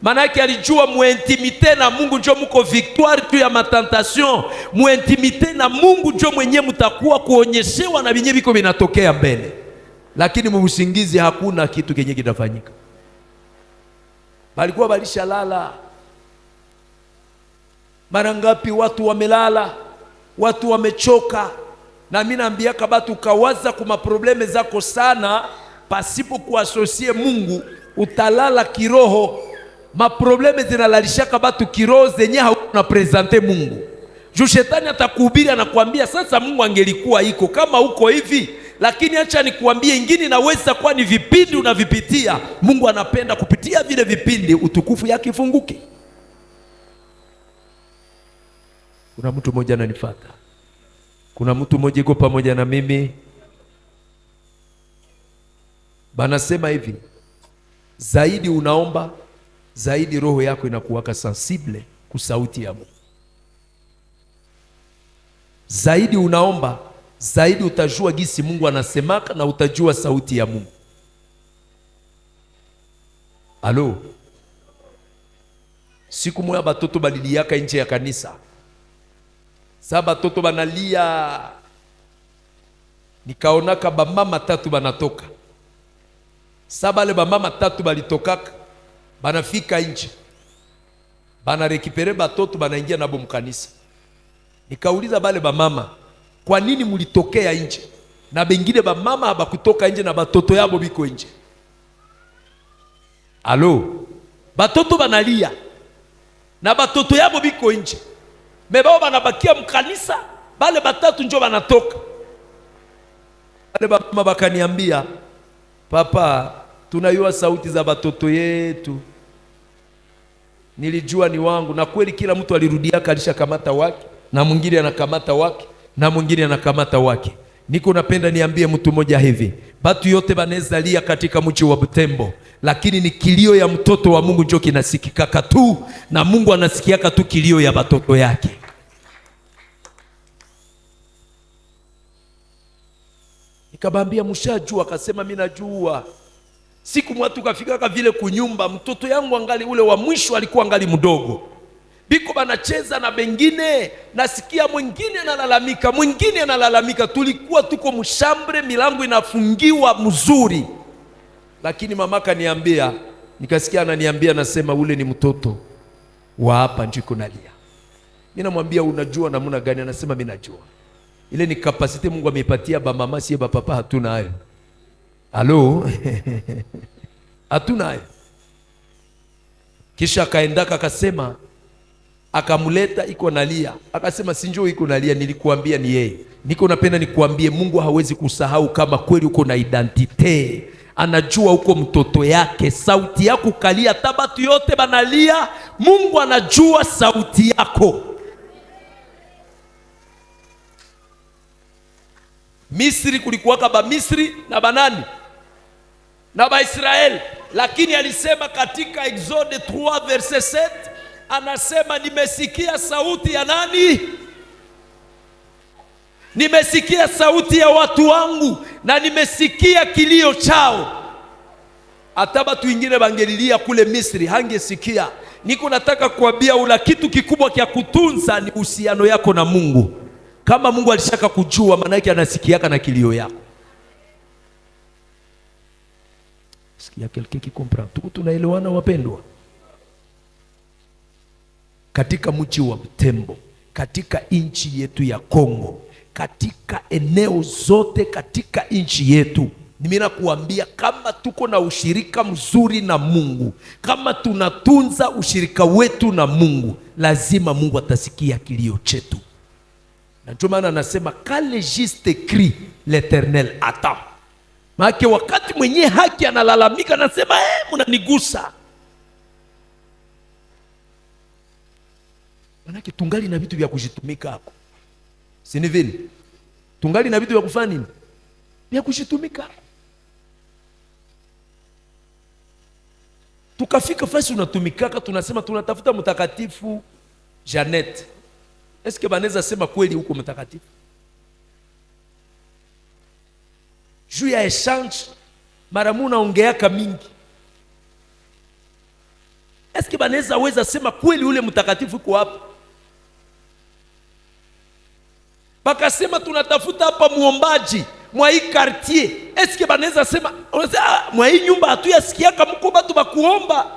Manake alijua muintimite na Mungu njo muko victoire tu ya matentation. Muintimite na Mungu njo mwenye mutakuwa kuonyeshewa na benye biko binatokea mbele. Lakini mubusingizi hakuna kitu kenye kitafanyika. Balikuwa balishalala. Mara ngapi watu wamelala, watu wamechoka. Na mimi naambia kabatu ukawaza kuma probleme zako sana pasipo kuasosie Mungu, utalala kiroho. Maprobleme zinalalisha kabatu kiroho zenye hauna presente Mungu. Juu shetani atakuhubiri anakuambia sasa Mungu angelikuwa iko kama uko hivi, lakini acha nikuambie ingine naweza kuwa ni vipindi unavipitia. Mungu anapenda kupitia vile vipindi utukufu yake ifunguke. Kuna mtu mmoja ananifuata. Kuna mtu mmoja yuko pamoja na mimi. Banasema hivi, zaidi unaomba, zaidi roho yako inakuwaka sensible kusauti ya Mungu. Zaidi unaomba, zaidi utajua gisi Mungu anasemaka na utajua sauti ya Mungu. Alo. Siku moja batoto baliliaka nje ya kanisa. Sasa batoto banalia, nikaonaka bamama tatu banatoka. Sasa bale bamama tatu balitokaka, banafika nje, banarekipere batoto, banaingia nabo mkanisa. Nikauliza bale bamama, kwa nini mulitokea nje? Na bengine bamama habakutoka nje na batoto yabo biko nje. Alo, batoto banalia na batoto yabo biko nje. Mebao banabakia mkanisa, bale batatu njo banatoka. Bale bamama bakaniambia, papa, tunayua sauti za batoto yetu. Nilijua ni wangu, na kweli kila mtu alirudia kalisha kamata wake, na mwingine anakamata wake, na mwingine anakamata wake. Niko napenda niambie mtu mmoja hivi, batu yote banaweza lia katika mji wa Butembo, lakini ni kilio ya mtoto wa Mungu njo kinasikika tu, na Mungu anasikiaka tu kilio ya batoto yake. Nikabambia mshajua, akasema mimi najua. Siku mwatu kafika vile kunyumba, mtoto yangu angali ule wa mwisho alikuwa angali mdogo. Biko banacheza na bengine, nasikia mwingine analalamika, mwingine analalamika. Tulikuwa tuko mshambre, milango inafungiwa mzuri. Lakini mamaka niambia, nikasikia ananiambia, nasema ule ni mtoto wa hapa njiko nalia. Mimi namwambia unajua namna gani? Anasema mimi najua. Ile ni kapasite Mungu amepatia ba mama, si ba papa hatuna hayo. Alo. Hatuna hayo. Kisha akaendaka akasema, akamuleta iko nalia. Akasema sinjo iko nalia, nilikuambia ni yeye. Niko napenda nikuambie, Mungu hawezi kusahau kama kweli uko na identite. Anajua uko mtoto yake. Sauti yako kalia, tabatu yote banalia, Mungu anajua sauti yako. Misri kulikuwaka ba Misri na banani na ba Israeli, lakini alisema katika Exode 3 verset 7, anasema nimesikia sauti ya nani? Nimesikia sauti ya watu wangu na nimesikia kilio chao. Hata watu wengine bangelilia kule Misri hangesikia. Niko nataka kuambia ula kitu kikubwa kia kutunza ni uhusiano yako na Mungu. Kama Mungu alishaka kujua, maana yake anasikiaka na kilio yako. Sikia quelqu'un qui comprend. Tunaelewana wapendwa? Katika mji wa Butembo, katika nchi yetu ya Kongo, katika eneo zote katika nchi yetu, nimena kuambia kama tuko na ushirika mzuri na Mungu, kama tunatunza ushirika wetu na Mungu, lazima Mungu atasikia kilio chetu. Na ndio maana anasema kale juste crie l'Eternel attend. Maana wakati mwenye haki analalamika, anasema mnanigusa. Maana tungali na vitu vya kujitumika hapo. Si ni vile? Tungali na vitu vya kufanya nini? Vya kujitumika. Tukafika fasi unatumikaka, tunasema tunatafuta mtakatifu Janet. Eske banaweza sema kweli huko mtakatifu? Juu ya exchange mara muna ongeaka mingi. Eske banaweza weza sema kweli ule mtakatifu uko hapa? Bakasema tunatafuta hapa muombaji mwa hii quartier. Eske banaweza sema mwa hii nyumba hatuyasikiaka mko batu bakuomba?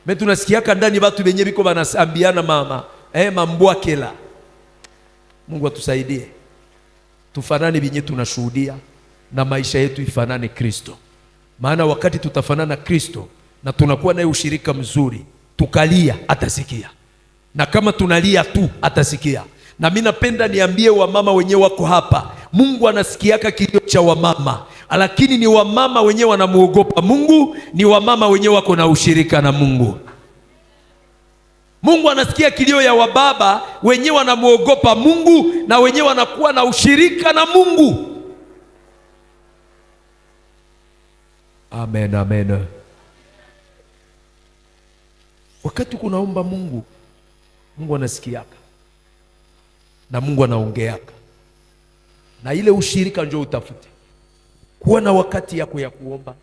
Me tunasikiaka ndani batu benye biko banaambiana mama mambwakela. Mungu atusaidie tufanane binye tunashuhudia na maisha yetu ifanane Kristo. Maana wakati tutafanana Kristo na tunakuwa naye ushirika mzuri, tukalia atasikia, na kama tunalia tu atasikia. Na mimi napenda niambie wamama wenyewe wako hapa, Mungu anasikiaka kilio cha wamama, lakini ni wamama wenyewe wanamuogopa Mungu, ni wamama wenyewe wako na ushirika na Mungu. Mungu anasikia kilio ya wababa wenyewe wanamuogopa Mungu na wenyewe wanakuwa na ushirika na Mungu. Amen, amen. Wakati kunaomba Mungu, Mungu anasikiaka na Mungu anaongeaka, na ile ushirika njoo utafute. Kuwa na wakati yako ya kuomba,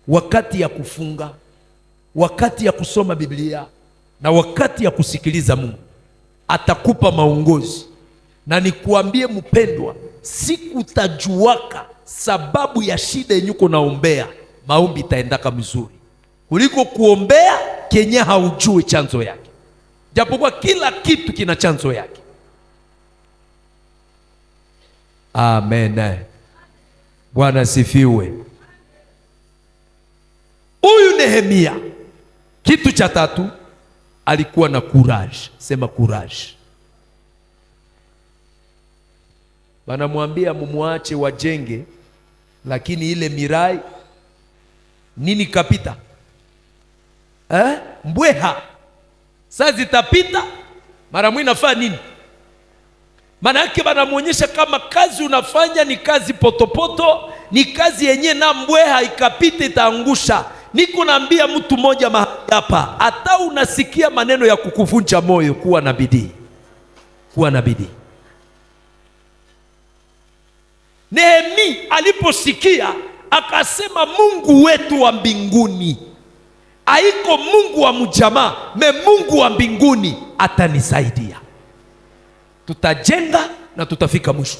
wakati ya kufunga, wakati ya kusoma Biblia, na wakati ya kusikiliza Mungu. Atakupa maongozi. Na nikuambie mpendwa, siku utajuaka sababu ya shida yenye uko naombea, maombi itaendaka mzuri kuliko kuombea kenye haujui chanzo yake. Japokuwa kila kitu kina chanzo yake. Amen. Bwana sifiwe. Huyu Nehemia, kitu cha tatu, alikuwa na courage. Sema courage. Banamwambia mumuache wajenge, lakini ile mirai nini kapita? Mbweha. Sasa zitapita, mara mwi nafaa nini? Maana yake banamuonyesha kama kazi unafanya ni kazi potopoto, ni kazi yenye na mbweha ikapita itaangusha. Niko naambia mtu mmoja mahali hapa, hata unasikia maneno ya kukuvunja moyo, kuwa na bidii. Kuwa na bidii. Nehemi aliposikia akasema, Mungu wetu wa mbinguni, haiko Mungu wa mjamaa, Mungu wa mbinguni atanisaidia. Tutajenga na tutafika mwisho.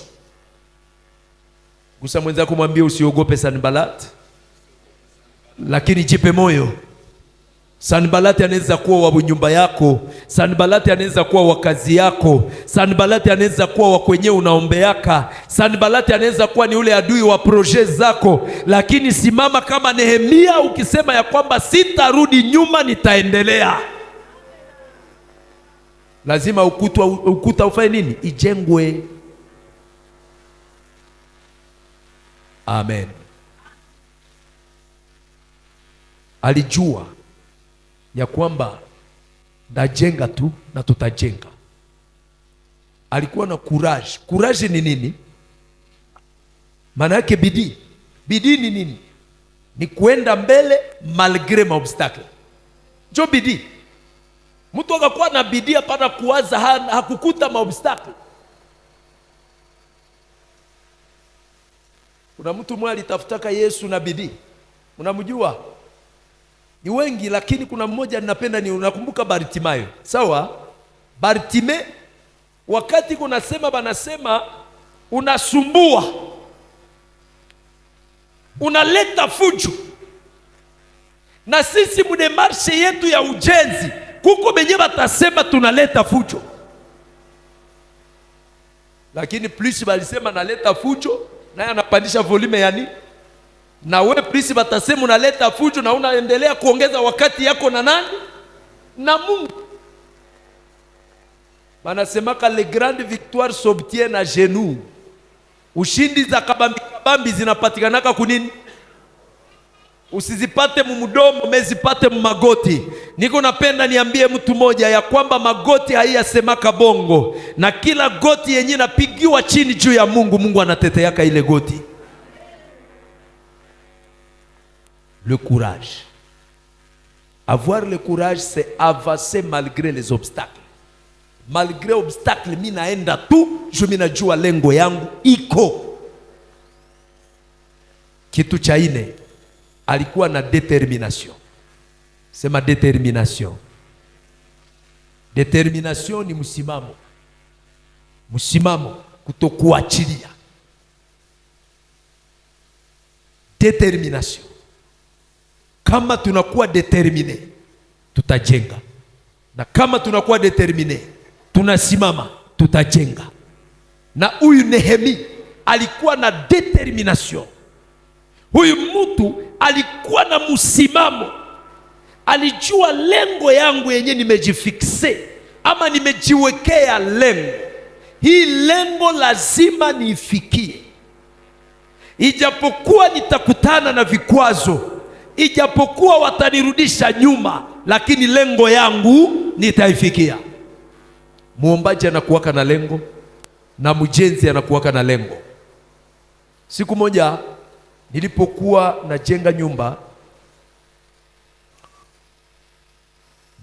Gusa mwenzako mwambie usiogope Sanbalati, lakini jipe moyo. Sanbalati anaweza kuwa wa nyumba yako, Sanbalati anaweza kuwa wa kazi yako, Sanbalati anaweza kuwa wa kwenye unaombeaka, Sanbalati anaweza kuwa ni ule adui wa projet zako, lakini simama kama Nehemia ukisema ya kwamba sitarudi nyuma, nitaendelea. Lazima ukuta ufanye nini? Ijengwe. Amen. Alijua ya kwamba najenga tu na tutajenga. Alikuwa na courage. Courage ni nini? Maana yake bidii. Bidii ni nini? Ni kuenda mbele malgré maobstacle. Ndio bidii. Mtu akakuwa na bidii hapana kuwaza hakukuta maobstacle. Kuna mtu mmoja alitafutaka Yesu na bidii. Unamjua? Ni wengi, lakini kuna mmoja ninapenda unakumbuka Bartimayo. Sawa? Bartime wakati kunasema banasema unasumbua, unaleta fujo. Na sisi mudemarshe yetu ya ujenzi kuko benye batasema tunaleta fujo, lakini plus balisema naleta fujo, naye anapandisha volume yani. Na wewe plus batasema unaleta fujo na unaendelea kuongeza wakati yako na nani? Na Mungu. Banasemaka les grandes victoires s'obtiennent à genoux. Ushindi za kabambi zinapatikanaka kunini? Usizipate mumudomo, mezipate mumagoti. Niko napenda niambie mtu moja ya kwamba magoti haiyasemaka bongo, na kila goti yenye napigiwa chini juu ya Mungu, Mungu anateteaka ile goti. Le courage. Avoir le courage, c'est avancer malgré les obstacles. Malgré obstacle, mimi naenda tu, je mimi najua lengo yangu iko. Kitu cha ine, alikuwa na determination. Sema determination. Determination ni msimamo. Msimamo, kutokuachilia. Determination. Kama tunakuwa determine, tutajenga. Na kama tunakuwa determine, tunasimama, tutajenga. Na huyu Nehemi alikuwa na determination. Huyu mtu alikuwa na msimamo. Alijua lengo yangu yenye nimejifikse, ama nimejiwekea lengo. Hii lengo lazima niifikie. Ijapokuwa nitakutana na vikwazo, ijapokuwa watanirudisha nyuma, lakini lengo yangu nitaifikia. Muombaji anakuwaka na lengo, na mjenzi anakuwaka na lengo. Siku moja nilipokuwa najenga nyumba,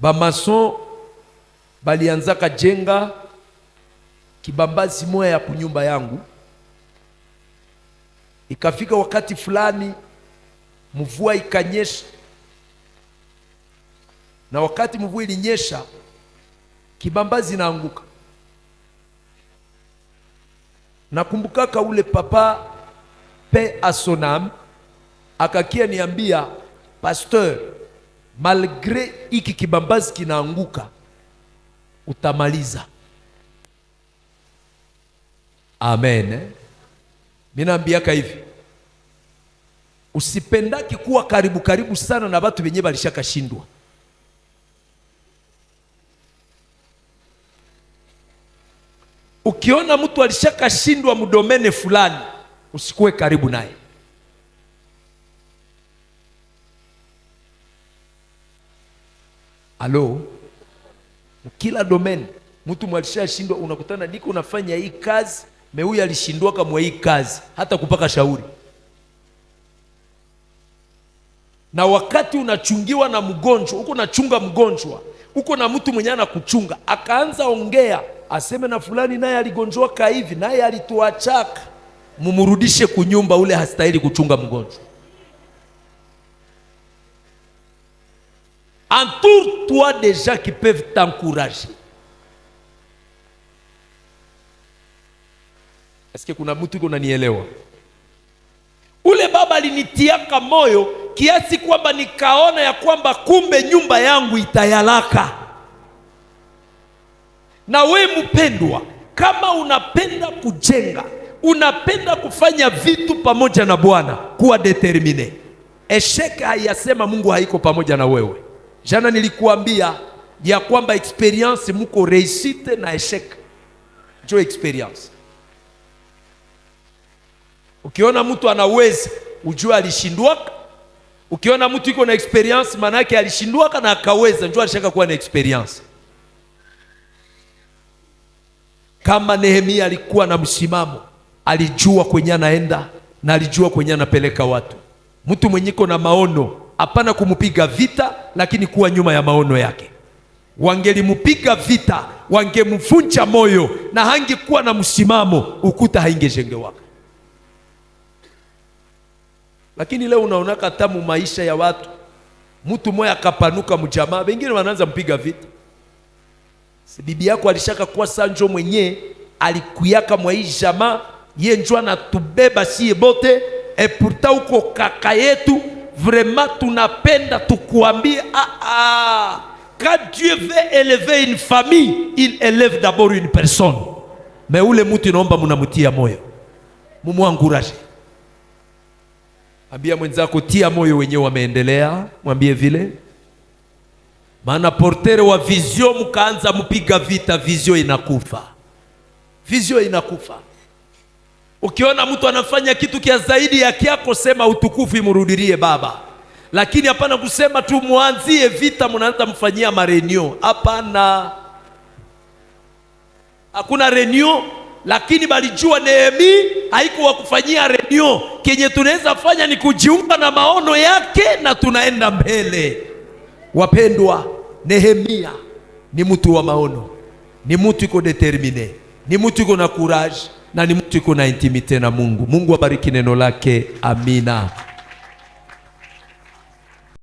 bamason balianzaka jenga kibambazi moya ya kunyumba yangu. Ikafika wakati fulani mvua ikanyesha, na wakati mvua ilinyesha kibambazi naanguka. Nakumbukaka ule papa pe asonam akakia niambia, pasteur, malgré iki kibambazi kinaanguka utamaliza. Amen. Mimi naambiaka hivi, usipendaki kuwa karibu sana na watu wenye balishaka shindwa. Ukiona mtu alishaka shindwa mudomene fulani, usikuwe karibu naye. Alo, kila domain mtu mwalisha shindwa, unakutana niko unafanya hii kazi, huyu alishindwa kama hii kazi, hata kupaka shauri. Na wakati unachungiwa na mgonjwa, uko nachunga mgonjwa, uko na mtu mwenye anakuchunga, akaanza ongea, aseme na fulani naye aligonjwa hivi, naye alituachaka, mumurudishe kunyumba, ule hastahili kuchunga mgonjwa. Entoure-toi des gens qui peuvent t'encourager. Est-ce que kuna mtu yuko nanielewa? Ule baba alinitiaka moyo kiasi kwamba nikaona ya kwamba kumbe nyumba yangu itayalaka. Na we mpendwa, kama unapenda kujenga, unapenda kufanya vitu pamoja na Bwana, kuwa determine. Esheke haiyasema Mungu haiko pamoja na wewe. Jana nilikuambia ya kwamba experience muko réussite na échec. Jo experience. Ukiona mtu anaweza, ujue alishindwaka. Ukiona mtu iko na experience, maana yake alishindwaka na akaweza, njoo alishaka kuwa na experience. Kama Nehemia alikuwa na msimamo, alijua kwenye anaenda na alijua kwenye anapeleka watu. Mtu mwenye iko na maono, hapana kumupiga vita, lakini kuwa nyuma ya maono yake. Wangelimupiga vita, wangemvunja moyo na hangekuwa na msimamo, ukuta haingejengewaka. Lakini leo unaona hata mu maisha ya watu, mtu mmoja akapanuka mjamaa, wengine wanaanza mpiga vita. Si bibi yako alishaka kuwa sanjo mwenye alikuyaka mwa hii jamaa, ye njoo anatubeba sie bote, et pourtant uko kaka yetu, vraiment tunapenda tukuambie quand Dieu veut élever une famille, il élève d'abord une personne. Mais ule mtu inaomba mnamutia moyo, mumuanguraje. Ambia mwenzako tia moyo wenyewe wameendelea, mwambie vile. Maana portere wa vision mkaanza mpiga vita, vision inakufa. Vision inakufa. Ukiona mtu anafanya kitu kia zaidi ya kiako, sema utukufu imurudirie Baba. Lakini hapana kusema tu muanzie vita mnaanza mfanyia marenio. Hapana. Hakuna renio, lakini balijua Nehemia haiko wa kufanyia renio. Kenye tunaweza fanya ni kujiunga na maono yake na tunaenda mbele. Wapendwa, Nehemia ni mtu wa maono, ni mtu iko determine, ni mtu iko na courage, na ni mtu iko na intimite na Mungu. Mungu abariki neno lake. Amina.